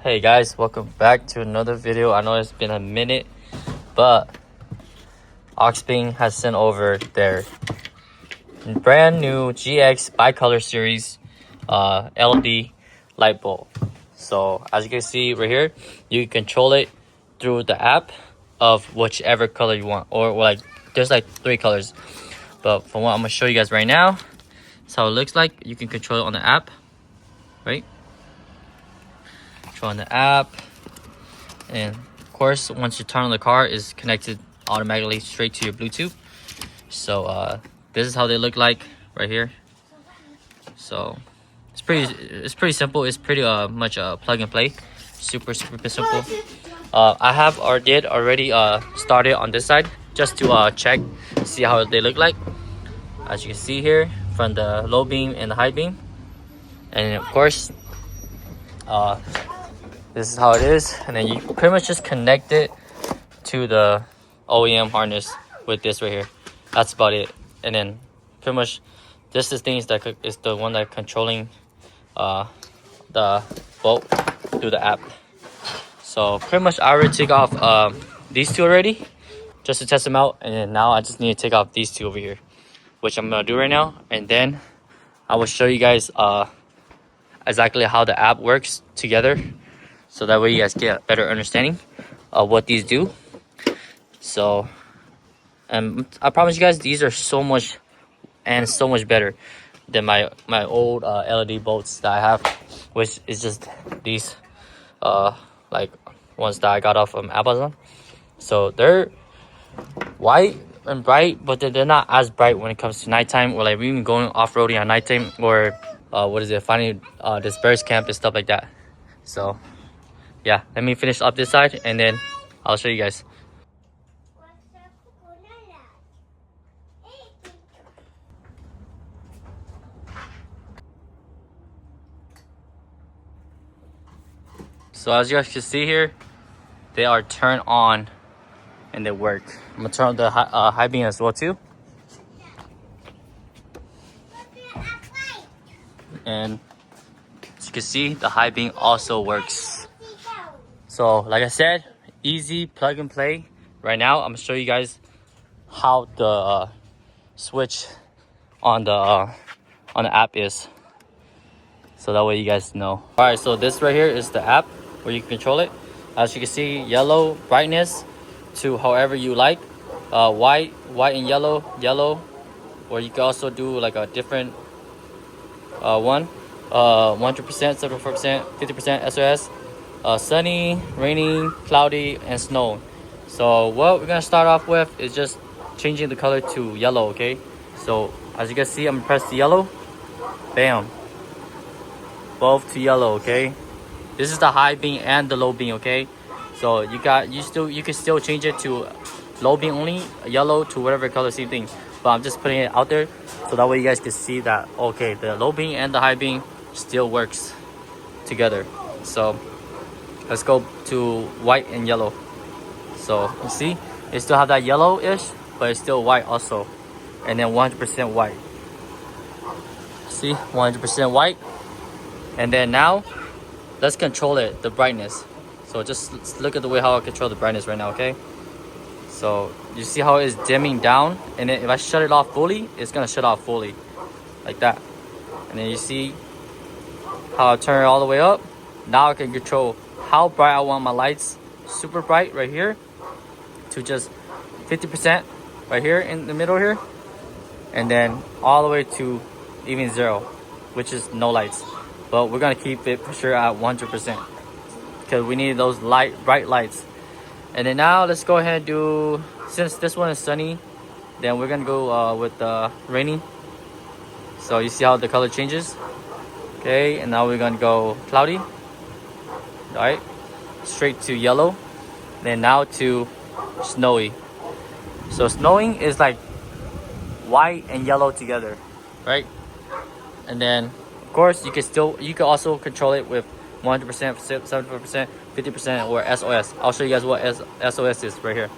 Hey guys, welcome back to another video. I know it's been a minute, but Auxbeam has sent over their brand new GX bicolor series LED light bulb. So as you can see right here, you can control it through the app of whichever color you want, or like there's like 3 colors, but from what I'm gonna show you guys right now, that's how it looks like. You can control it on the app, right? Control on the app. And of course, once you turn on the car, is connected automatically straight to your Bluetooth. So this is how they look like right here. So it's pretty simple. It's pretty much plug and play. Super simple. I did already started on this side just to check, see how they look like. As you can see here, from the low beam and the high beam, and of course this is how it is. And then you pretty much just connect it to the OEM harness with this right here. That's about it. And then pretty much this is the one that controlling the bolt through the app. So pretty much I already took off these two already just to test them out, and then now I just need to take off these two over here, which I'm gonna do right now. And then I will show you guys exactly how the app works together, so that way you guys get a better understanding of what these do. So, and I promise you guys, these are so much better than my old LED bolts that I have, which is just these like ones that I got off Amazon. So they're white and bright, but they're not as bright when it comes to nighttime, or like even going off-roading at nighttime, or finding dispersed camp and stuff like that. So yeah, let me finish up this side and then I'll show you guys. So as you guys can see here, they are turned on and they work. I'm gonna turn on the high beam as well too. And as you can see, the high beam also works. So like I said, easy plug and play. Right now I'm gonna show you guys how the switch on the app is, so that way you guys know. All right, so this right here is the app where you can control it. As you can see, yellow brightness to however you like, white and yellow, or you can also do like a different one, 100%, 74%, 50% SOS, sunny, rainy, cloudy, and snow. So what we're gonna start off with is just changing the color to yellow. Okay, so as you can see, I'm gonna press the yellow, bam, both to yellow. Okay, this is the high beam and the low beam. Okay, so you can still change it to low beam only, yellow to whatever color, same thing, but I'm just putting it out there so that way you guys can see that okay, the low beam and the high beam still works together. So let's go to white and yellow. So you see, it still have that yellowish, but it's still white also. And then 100% white. See, 100% white. And then now let's control it, the brightness. So just look at the way how I control the brightness right now. Okay, so you see how it's dimming down, and then if I shut it off fully, it's gonna shut off fully like that. And then you see how I turn it all the way up. Now I can control how bright I want my lights, super bright right here, to just 50% right here in the middle here, and then all the way to even 0, which is no lights. But we're gonna keep it for sure at 100% because we need those bright lights. And then now let's go ahead and do, since this one is sunny, then we're gonna go with rainy. So you see how the color changes. Okay, and now we're gonna go cloudy. All right, straight to yellow, then now to snowy. So snowing is like white and yellow together, right? And then of course you can also control it with 100%, 74%, 50%, or SOS. I'll show you guys what SOS is right here.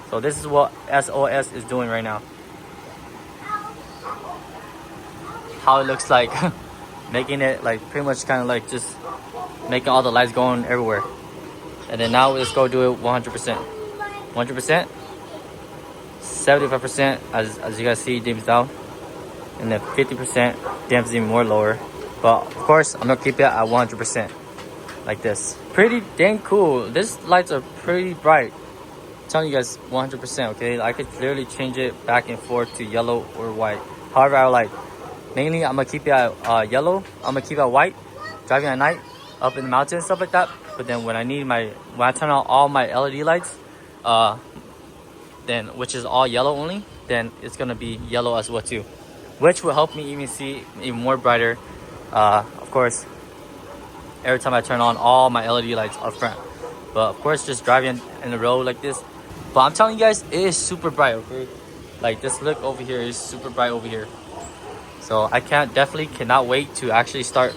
So this is what SOS is doing right now. How it looks like, making it like pretty much kind of like just making all the lights going everywhere. And then now let's go do it 100%. 100%, 75%, as you guys see, dims down. And then 50% dims even more lower. But of course, I'm gonna keep it at 100%, like this. Pretty dang cool. These lights are pretty bright. I'm telling you guys 100%, okay? I could literally change it back and forth to yellow or white. However I like. Mainly, I'm gonna keep it at yellow. I'm gonna keep it at white, driving at night, up in the mountains and stuff like that. But then when I turn on all my LED lights, then which is all yellow only, then it's gonna be yellow as well too, which will help me even see even more brighter. Of course, every time I turn on all my LED lights up front. But of course, just driving in the road like this. But I'm telling you guys, it is super bright, okay? Like this look over here is super bright over here. So I definitely cannot wait to actually start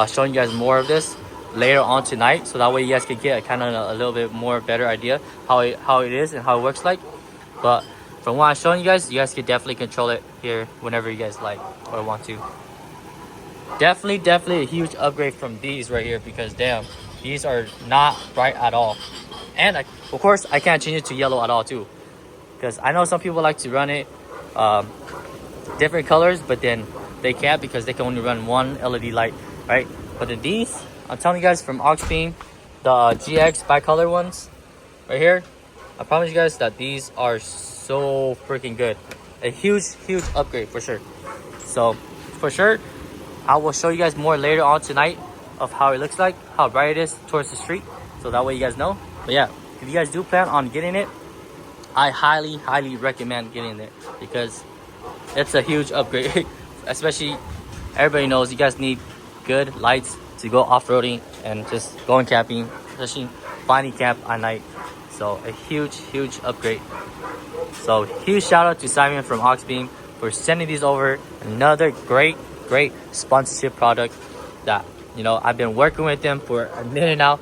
showing you guys more of this later on tonight. So that way you guys can get kind of a little bit more better idea how it is and how it works like. But from what I'm showing you guys can definitely control it here whenever you guys like or want to. Definitely a huge upgrade from these right here, because damn, these are not bright at all. And of course, I can't change it to yellow at all too, because I know some people like to run it different colors, but then they can't because they can only run one LED light, right? But then these, I'm telling you guys, from Auxbeam, the GX bicolor ones right here, I promise you guys that these are so freaking good. A huge upgrade for sure. So for sure, I will show you guys more later on tonight of how it looks like, how bright it is towards the street, so that way you guys know. But yeah, if you guys do plan on getting it, I highly recommend getting it, because it's a huge upgrade. Especially, everybody knows you guys need good lights to go off-roading and just going camping, especially finding camp at night. So a huge upgrade. So huge shout out to Simon from Auxbeam for sending these over. Another great sponsorship product that, you know, I've been working with them for a minute now.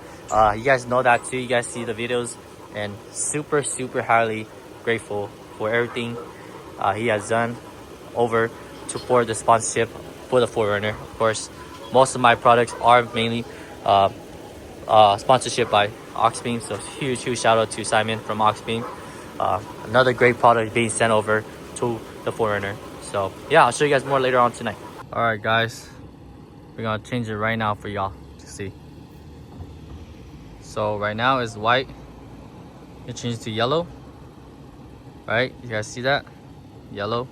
You guys know that too. You guys see the videos, and super highly grateful for everything he has done over to for the sponsorship for the 4Runner. Of course, most of my products are mainly sponsorship by Auxbeam, so huge shout out to Simon from Auxbeam. Another great product being sent over to the 4Runner. So yeah, I'll show you guys more later on tonight. All right guys, we're gonna change it right now for y'all to see. So right now is white, you change it to yellow, right? You guys see that? Yellow,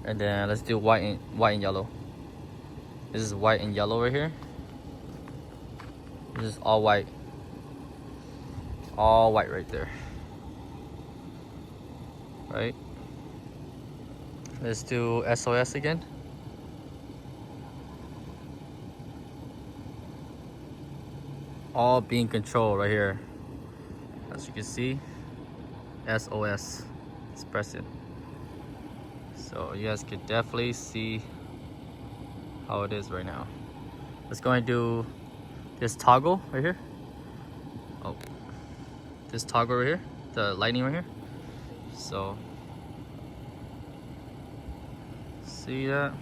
and then let's do white and yellow. This is white and yellow right here. This is all white right there, right? Let's do SOS again. All being controlled right here, as you can see. SOS, let's press it, so you guys can definitely see how it is right now. Let's go and do this toggle right here. Oh, this toggle right here, the lightning right here. So see that?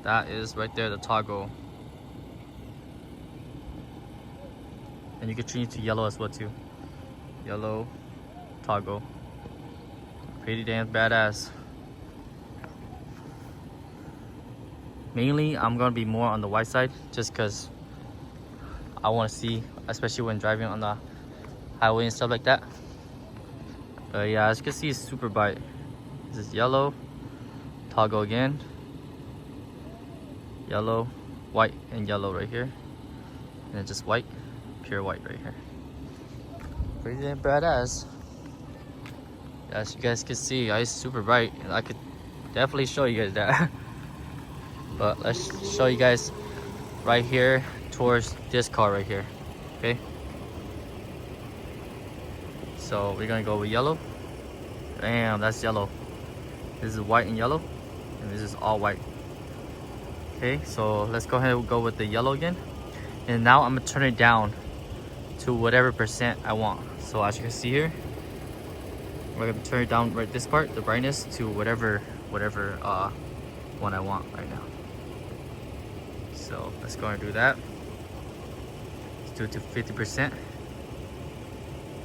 That is right there, the toggle. And you can change it to yellow as well too. Yellow toggle. Pretty damn badass. Mainly, I'm gonna be more on the white side, just because I want to see, especially when driving on the highway and stuff like that. But yeah, as you can see, it's super bright. This is yellow. Toggle again. Yellow, white, and yellow right here. And then just white, pure white right here. Pretty damn badass. As you guys can see, it's super bright, and I could definitely show you guys that. But let's show you guys right here towards this car right here. Okay, so we're gonna go with yellow. Damn, that's yellow. This is white and yellow, and this is all white. Okay, so let's go ahead and go with the yellow again. And now I'm gonna turn it down to whatever percent I want. So as you can see here, we're gonna turn it down right this part, the brightness, to whatever one I want right now. So let's go and do that. Let's do it to 50%.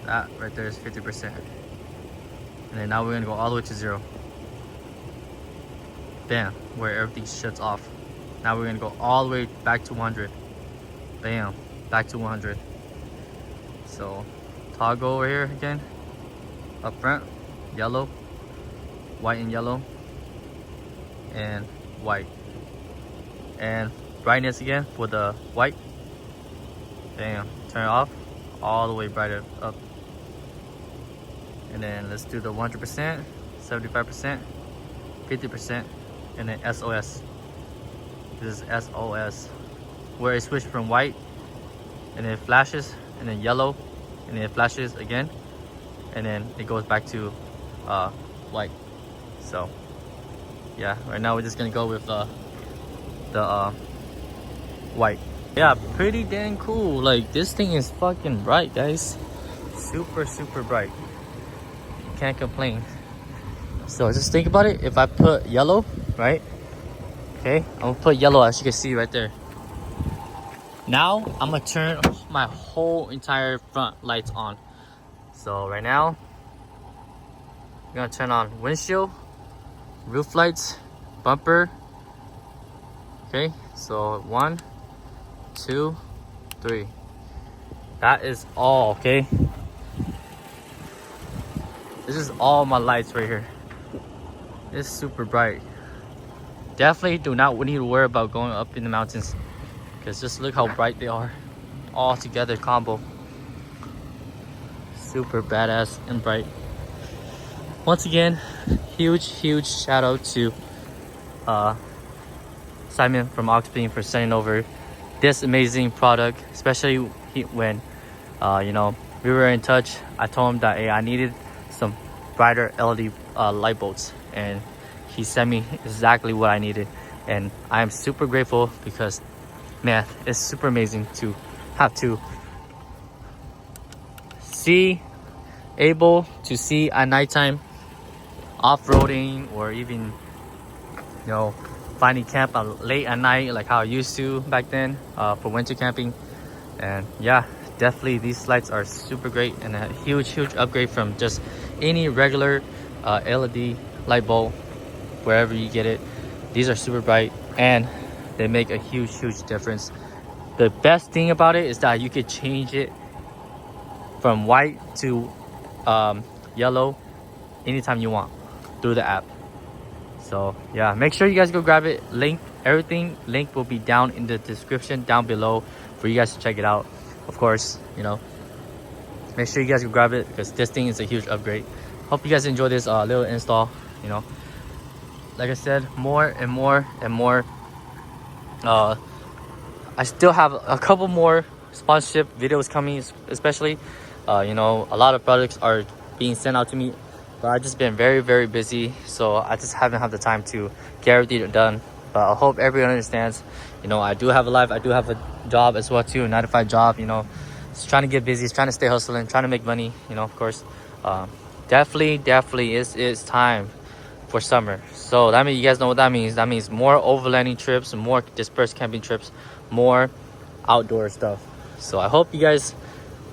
That right there is 50%. And then now we're gonna go all the way to 0. Bam, where everything shuts off. Now we're gonna go all the way back to 100. Bam, back to 100. So toggle over here again. Up front, yellow, white and yellow, and white. And brightness again for the white. Bam, turn it off, all the way brighter up. And then let's do the 100%, 75%, 50%, and then SOS. This is SOS, where it switches from white, and then it flashes, and then yellow, and then it flashes again, and then it goes back to white. So yeah, right now we're just gonna go with the white. Yeah, pretty dang cool. Like, this thing is fucking bright, guys. Super bright. Can't complain. So just think about it. If I put yellow, right? Okay, I'm gonna put yellow, as you can see right there. Now I'm gonna turn my whole entire front lights on. So right now I'm gonna turn on windshield, roof lights, bumper. Okay, so 1, 2, 3. That is all. Okay, this is all my lights right here. It's super bright. Definitely do not need to worry about going up in the mountains, because just look how bright they are all together combo. Super badass and bright. Once again, huge shout out to Simon from Auxbeam for sending over this amazing product, especially when you know, we were in touch. I told him that, hey, I needed some brighter LED light bulbs, and he sent me exactly what I needed. And I am super grateful, because man, it's super amazing to have to able to see at nighttime, off-roading, or even, you know, finding camp late at night like how I used to back then for winter camping. And yeah, definitely these lights are super great, and a huge upgrade from just any regular LED light bulb wherever you get it. These are super bright, and they make a huge difference. The best thing about it is that you could change it from white to yellow anytime you want through the app. So yeah, make sure you guys go grab it. Everything will be down in the description down below for you guys to check it out. Of course, you know, make sure you guys go grab it, because this thing is a huge upgrade. Hope you guys enjoy this little install. You know, like I said, more and more I still have a couple more sponsorship videos coming, especially you know, a lot of products are being sent out to me, but I've just been very busy, so I just haven't had the time to get everything done. But I hope everyone understands, you know, I do have a life, I do have a job as well too, a 9-to-5 job. You know, just trying to get busy, trying to stay hustling, trying to make money, you know. Of course, definitely it's time for summer. So that means, you guys know what that means. That means more overlanding trips, more dispersed camping trips, more outdoor stuff. So I hope you guys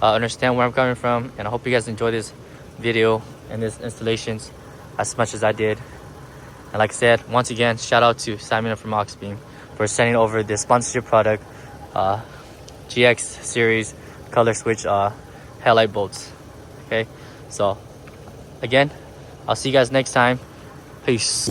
understand where I'm coming from, and I hope you guys enjoy this video and this installations as much as I did. And like I said, once again, shout out to Simon from Auxbeam for sending over this sponsorship product, GX series color switch headlight bolts. Okay, so again, I'll see you guys next time. Peace.